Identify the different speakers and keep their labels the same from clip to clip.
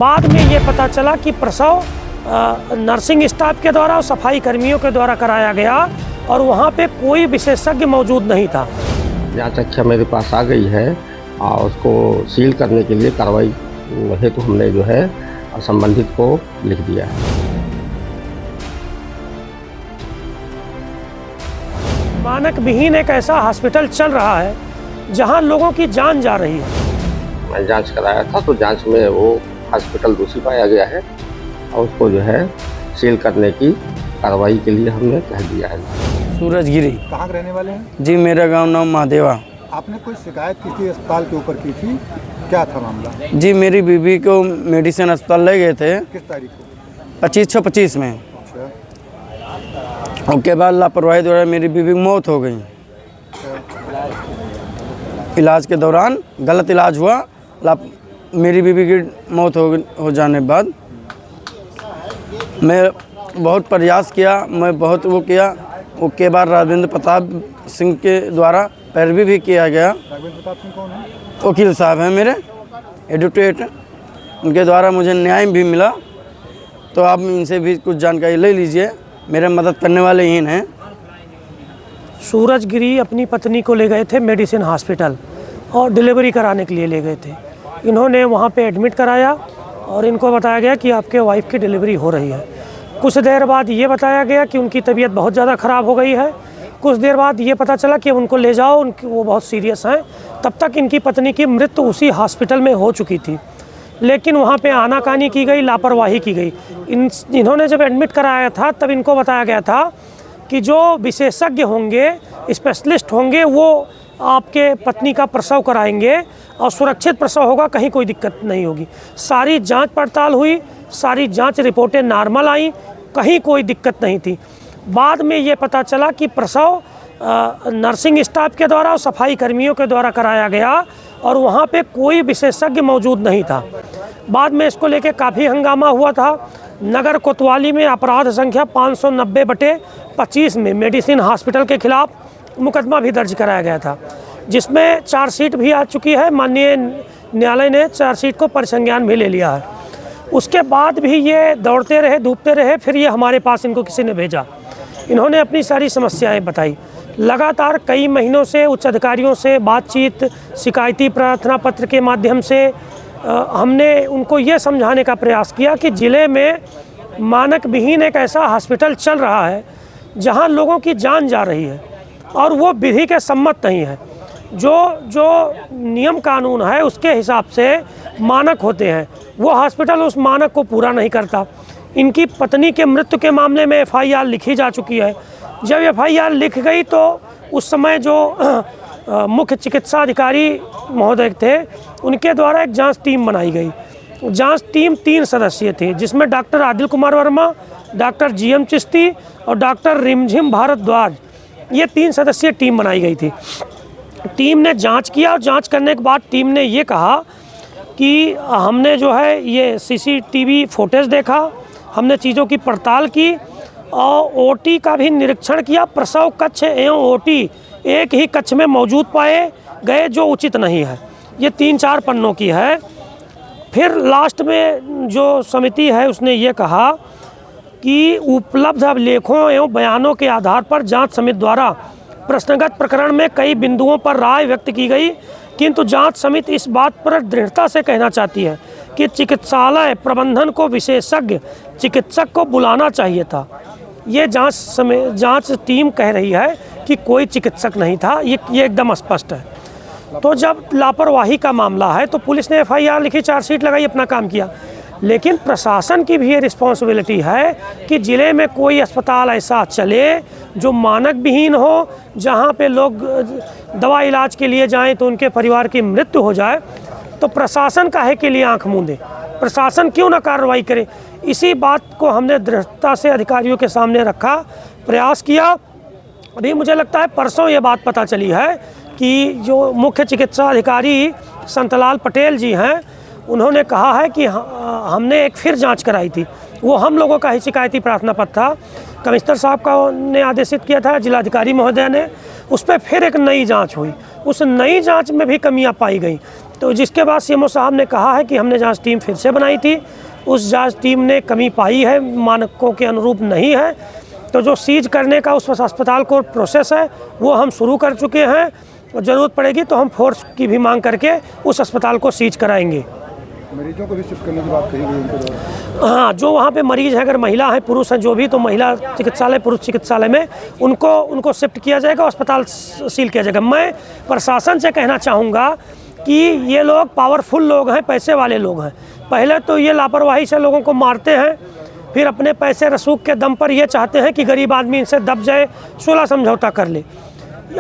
Speaker 1: बाद में ये पता चला कि प्रसव नर्सिंग स्टाफ के द्वारा और सफाई कर्मियों के द्वारा कराया गया और वहाँ पे कोई विशेषज्ञ मौजूद नहीं था।
Speaker 2: जांच अच्छा मेरे पास आ गई है और उसको सील करने के लिए कार्रवाई हेतु हमने जो है संबंधित को लिख दिया है।
Speaker 1: मानक विहीन एक ऐसा हॉस्पिटल चल रहा है जहां लोगों की जान जा रही है।
Speaker 2: मैं जांच कराया था तो जांच में वो हॉस्पिटल दोषी पाया गया है और उसको जो है सील करने की कार्रवाई के लिए हमने कह दिया है।
Speaker 3: सूरज गिरी।
Speaker 4: कहाँ के रहने वाले हैं?
Speaker 3: जी, मेरा गांव नाम महादेवा।
Speaker 4: आपने कोई शिकायत की थी अस्पताल के ऊपर की थी, क्या था मामला?
Speaker 3: जी, मेरी बीवी को मेडिसिन अस्पताल ले गए थे
Speaker 4: किस तारीख को?
Speaker 3: 25/6/25 में।
Speaker 4: अच्छा।
Speaker 3: उसके बाद लापरवाही द्वारा मेरी बीवी की मौत हो गई। इलाज के दौरान गलत इलाज हुआ, मेरी बीवी की मौत हो जाने बाद मैं बहुत प्रयास किया, मैं बहुत वो किया। उसके बाद राजेंद्र प्रताप सिंह के द्वारा पैरवी भी किया गया।
Speaker 4: राजेंद्र प्रताप सिंह कौन है?
Speaker 3: वकील साहब हैं मेरे, एडवोकेट। उनके द्वारा मुझे न्याय भी मिला, तो आप इनसे भी कुछ जानकारी ले लीजिए, मेरे मदद करने वाले ही हैं।
Speaker 1: सूरज गिरी अपनी पत्नी को ले गए थे मेडिसिन हॉस्पिटल और डिलीवरी कराने के लिए ले गए थे। इन्होंने वहाँ पे एडमिट कराया और इनको बताया गया कि आपके वाइफ की डिलीवरी हो रही है। कुछ देर बाद ये बताया गया कि उनकी तबीयत बहुत ज़्यादा ख़राब हो गई है। कुछ देर बाद ये पता चला कि उनको ले जाओ, वो बहुत सीरियस हैं। तब तक इनकी पत्नी की मृत्यु उसी हॉस्पिटल में हो चुकी थी, लेकिन वहाँ पे आनाकानी की गई, लापरवाही की गई। इन्होंने जब एडमिट कराया था तब इनको बताया गया था कि जो विशेषज्ञ होंगे, स्पेशलिस्ट होंगे, वो आपके पत्नी का प्रसव कराएंगे और सुरक्षित प्रसव होगा, कहीं कोई दिक्कत नहीं होगी। सारी जांच पड़ताल हुई, सारी जांच रिपोर्टें नॉर्मल आई, कहीं कोई दिक्कत नहीं थी। बाद में ये पता चला कि प्रसव नर्सिंग स्टाफ के द्वारा और सफाई कर्मियों के द्वारा कराया गया और वहाँ पे कोई विशेषज्ञ मौजूद नहीं था। बाद में इसको लेके काफ़ी हंगामा हुआ था। नगर कोतवाली में अपराध संख्या 590/25 में मेडिसिन हॉस्पिटल के खिलाफ मुकदमा भी दर्ज कराया गया था, जिसमें चार्जशीट भी आ चुकी है। माननीय न्यायालय ने चार्जशीट को परिसंज्ञान भी ले लिया है। उसके बाद भी ये दौड़ते रहे, धूपते रहे, फिर ये हमारे पास इनको किसी ने भेजा। इन्होंने अपनी सारी समस्याएं बताई। लगातार कई महीनों से उच्च अधिकारियों से बातचीत, शिकायती प्रार्थना पत्र के माध्यम से हमने उनको ये समझाने का प्रयास किया कि ज़िले में मानक विहीन एक ऐसा हॉस्पिटल चल रहा है जहां लोगों की जान जा रही है और वो विधि के सम्मत नहीं है। जो नियम कानून है उसके हिसाब से मानक होते हैं, वो हॉस्पिटल उस मानक को पूरा नहीं करता। इनकी पत्नी के मृत्यु के मामले में FIR लिखी जा चुकी है। जब FIR लिख गई तो उस समय जो मुख्य चिकित्सा अधिकारी महोदय थे, उनके द्वारा एक जांच टीम बनाई गई। जांच टीम 3 सदस्यीय थी, जिसमें doctor Adil Kumar Verma, doctor GM Chishti और डॉक्टर रिमझिम भारद्वाज, ये 3 सदस्यीय टीम बनाई गई थी। टीम ने जांच किया और जांच करने के बाद टीम ने ये कहा कि हमने जो है ये CCTV फुटेज देखा, हमने चीज़ों की पड़ताल की और OT का भी निरीक्षण किया। प्रसव कक्ष एवं OT एक ही कक्ष में मौजूद पाए गए, जो उचित नहीं है। ये 3-4 पन्नों की है। फिर लास्ट में जो समिति है उसने ये कहा कि उपलब्ध अभिलेखों एवं बयानों के आधार पर जांच समिति द्वारा प्रश्नगत प्रकरण में कई बिंदुओं पर राय व्यक्त की गई, किंतु जांच समिति इस बात पर दृढ़ता से कहना चाहती है कि चिकित्सालय प्रबंधन को विशेषज्ञ चिकित्सक को बुलाना चाहिए था। ये जांच टीम कह रही है कि कोई चिकित्सक नहीं था, ये एकदम स्पष्ट है। तो जब लापरवाही का मामला है तो पुलिस ने FIR लिखी, चार्जशीट लगाई, अपना काम किया। लेकिन प्रशासन की भी ये रिस्पॉन्सिबिलिटी है कि ज़िले में कोई अस्पताल ऐसा चले जो मानक विहीन हो, जहाँ पे लोग दवा इलाज के लिए जाएं तो उनके परिवार की मृत्यु हो जाए। तो प्रशासन काहे के लिए आंख मूंदे, प्रशासन क्यों ना कार्रवाई करे। इसी बात को हमने दृढ़ता से अधिकारियों के सामने रखा, प्रयास किया। अभी मुझे लगता है परसों ये बात पता चली है कि जो मुख्य चिकित्सा अधिकारी संतलाल पटेल जी हैं, उन्होंने कहा है कि हमने एक फिर जांच कराई थी। वो हम लोगों का ही शिकायती प्रार्थना पत्र था, कमिश्नर साहब का ने आदेशित किया था, जिलाधिकारी महोदय ने, उस पर फिर एक नई जांच हुई। उस नई जांच में भी कमियां पाई गई। तो जिसके बाद सीएमओ साहब ने कहा है कि हमने जांच टीम फिर से बनाई थी, उस जांच टीम ने कमी पाई है, मानकों के अनुरूप नहीं है। तो जो सीज करने का उस अस्पताल को प्रोसेस है वो हम शुरू कर चुके हैं, और ज़रूरत पड़ेगी तो हम फोर्स की भी मांग करके उस अस्पताल को सीज कराएंगे।
Speaker 4: मरीजों को भी शिफ्ट करने की बात कही गई उनके द्वारा।
Speaker 1: हाँ, जो वहाँ पे मरीज़ है, अगर महिला है, पुरुष हैं, जो भी, तो महिला चिकित्सालय, पुरुष चिकित्सालय में उनको शिफ्ट किया जाएगा, अस्पताल सील किया जाएगा। मैं प्रशासन से कहना चाहूँगा कि ये लोग पावरफुल लोग हैं, पैसे वाले लोग हैं। पहले तो ये लापरवाही से लोगों को मारते हैं, फिर अपने पैसे रसूख के दम पर ये चाहते हैं कि गरीब आदमी इनसे दब जाए, सुलह समझौता कर ले।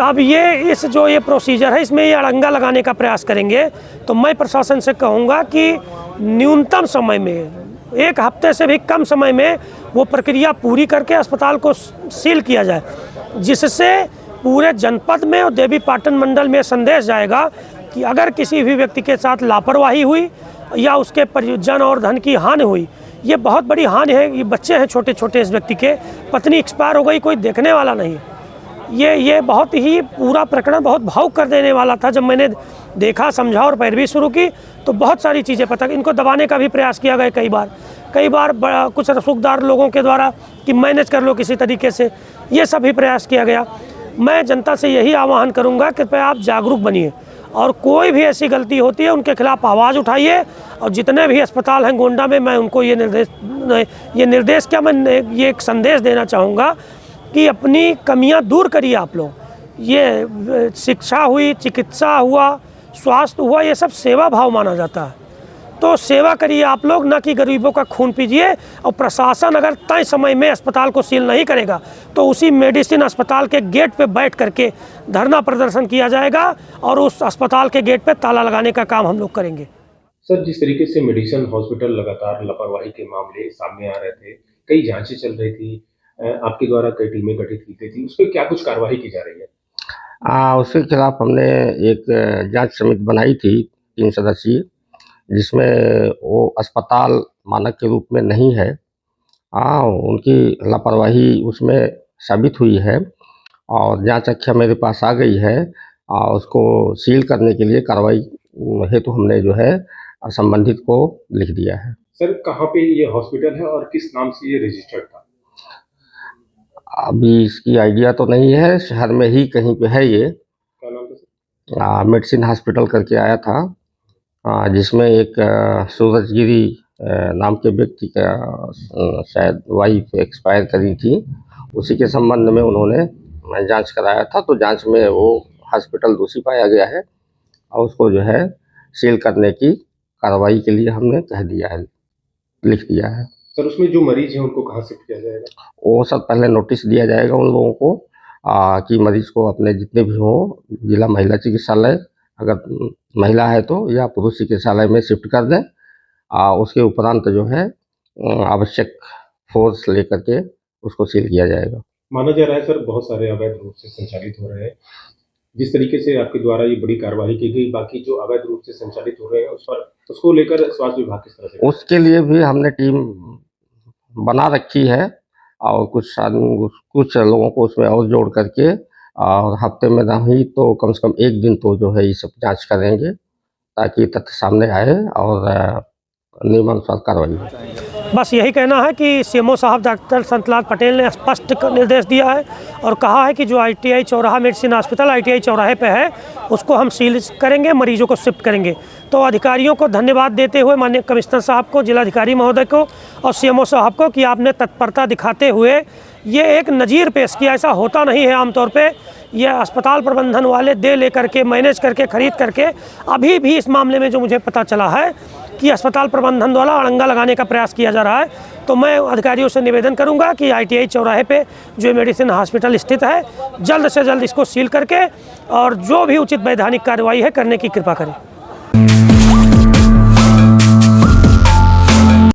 Speaker 1: अब ये प्रोसीजर है, इसमें ये अड़ंगा लगाने का प्रयास करेंगे। तो मैं प्रशासन से कहूँगा कि न्यूनतम समय में, 1 हफ्ते से भी कम समय में वो प्रक्रिया पूरी करके अस्पताल को सील किया जाए, जिससे पूरे जनपद में और देवी पाटन मंडल में संदेश जाएगा कि अगर किसी भी व्यक्ति के साथ लापरवाही हुई या उसके परिजन और धन की हानि हुई, ये बहुत बड़ी हानि है। ये बच्चे हैं छोटे छोटे, इस व्यक्ति के पत्नी एक्सपायर हो गई, कोई देखने वाला नहीं। ये बहुत ही पूरा प्रकरण बहुत भावुक कर देने वाला था। जब मैंने देखा, समझा और पैरवी शुरू की तो बहुत सारी चीज़ें पता। इनको दबाने का भी प्रयास किया गया कई बार कुछ रसूखदार लोगों के द्वारा कि मैनेज कर लो किसी तरीके से, ये सभी प्रयास किया गया। मैं जनता से यही आह्वान करूंगा कि आप जागरूक बनिए, और कोई भी ऐसी गलती होती है उनके खिलाफ आवाज़ उठाइए। और जितने भी अस्पताल हैं गोंडा में, मैं उनको ये निर्देश क्या, मैं ये एक संदेश देना चाहूँगा कि अपनी कमियां दूर करिए आप लोग। ये शिक्षा हुई, चिकित्सा हुआ, स्वास्थ्य हुआ, ये सब सेवा भाव माना जाता है। तो सेवा करिए आप लोग, ना कि गरीबों का खून पीजिए। और प्रशासन अगर तय समय में अस्पताल को सील नहीं करेगा तो उसी मेडिसिन अस्पताल के गेट पे बैठ करके धरना प्रदर्शन किया जाएगा, और उस अस्पताल के गेट पे ताला लगाने का काम हम लोग करेंगे।
Speaker 5: सर, जिस तरीके से मेडिसिन हॉस्पिटल लगातार लापरवाही के मामले सामने आ रहे थे, कई जांचें चल रही थी, आपके द्वारा कई टीमें गठित की गई थी, उस पर क्या कुछ कार्रवाई की जा रही है?
Speaker 2: उसके खिलाफ हमने एक जांच समिति बनाई थी 3 सदस्यीय, जिसमें वो अस्पताल मानक के रूप में नहीं है। उनकी लापरवाही उसमें साबित हुई है, और जांच अख्या मेरे पास आ गई है। उसको सील करने के लिए कार्रवाई हेतु हमने जो है संबंधित को लिख दिया है।
Speaker 5: सर, कहाँ पे ये हॉस्पिटल है और किस नाम से ये रजिस्टर्ड था?
Speaker 2: अभी इसकी आइडिया तो नहीं है, शहर में ही कहीं पे है ये।
Speaker 5: क्या नाम था सर?
Speaker 2: मेडिसिन हॉस्पिटल करके आया था, जिसमें एक सूरजगिरी नाम के व्यक्ति का शायद वाइफ एक्सपायर करी थी। उसी के संबंध में उन्होंने जांच कराया था, तो जांच में वो हॉस्पिटल दोषी पाया गया है, और उसको जो है सील करने की कार्रवाई के लिए हमने कह दिया है, लिख दिया है।
Speaker 5: सर, उसमें जो मरीज हैं उनको कहाँ शिफ्ट किया जाएगा?
Speaker 2: वो सब पहले नोटिस दिया जाएगा उन लोगों को कि मरीज को अपने जितने भी हो जिला महिला चिकित्सालय, अगर महिला है तो, या पुरुष चिकित्सालय में शिफ्ट कर दें। उसके उपरांत जो है आवश्यक फोर्स लेकर के उसको सील किया जाएगा।
Speaker 5: माना जा रहा है सर, बहुत सारे अवैध रूप से संचालित हो रहे हैं। जिस तरीके से आपके द्वारा ये बड़ी कार्रवाई की गई, बाकी जो अवैध रूप से संचालित हो रहे हैं उस पर, उसको लेकर स्वास्थ्य विभाग किस तरह से?
Speaker 2: उसके लिए भी हमने टीम बना रखी है, और कुछ लोगों को उसमें और जोड़ करके, और हफ्ते में नहीं तो कम से कम 1 दिन तो जो है ये सब जांच करेंगे, ताकि तथ्य सामने आए और नियमानुसार कार्रवाई हो।
Speaker 1: बस यही कहना है कि सीएमओ साहब डॉक्टर संतलाल पटेल ने स्पष्ट निर्देश दिया है और कहा है कि जो ITI चौराहा मेडिसिन हॉस्पिटल ITI चौराहे पे है, उसको हम सील करेंगे, मरीजों को शिफ्ट करेंगे। तो अधिकारियों को धन्यवाद देते हुए, माननीय कमिश्नर साहब को, जिलाधिकारी महोदय को और सीएमओ साहब को, कि आपने तत्परता दिखाते हुए ये एक नज़ीर पेश किया। ऐसा होता नहीं है आमतौर पे। ये अस्पताल प्रबंधन वाले दे लेकर के, मैनेज करके, खरीद करके, अभी भी इस मामले में जो मुझे पता चला है कि अस्पताल प्रबंधन द्वारा अड़ंगा लगाने का प्रयास किया जा रहा है। तो मैं अधिकारियों से निवेदन करूंगा कि ITI चौराहे पे जो मेडिसिन हॉस्पिटल स्थित है, जल्द से जल्द इसको सील करके और जो भी उचित वैधानिक कार्रवाई है करने की कृपा करें।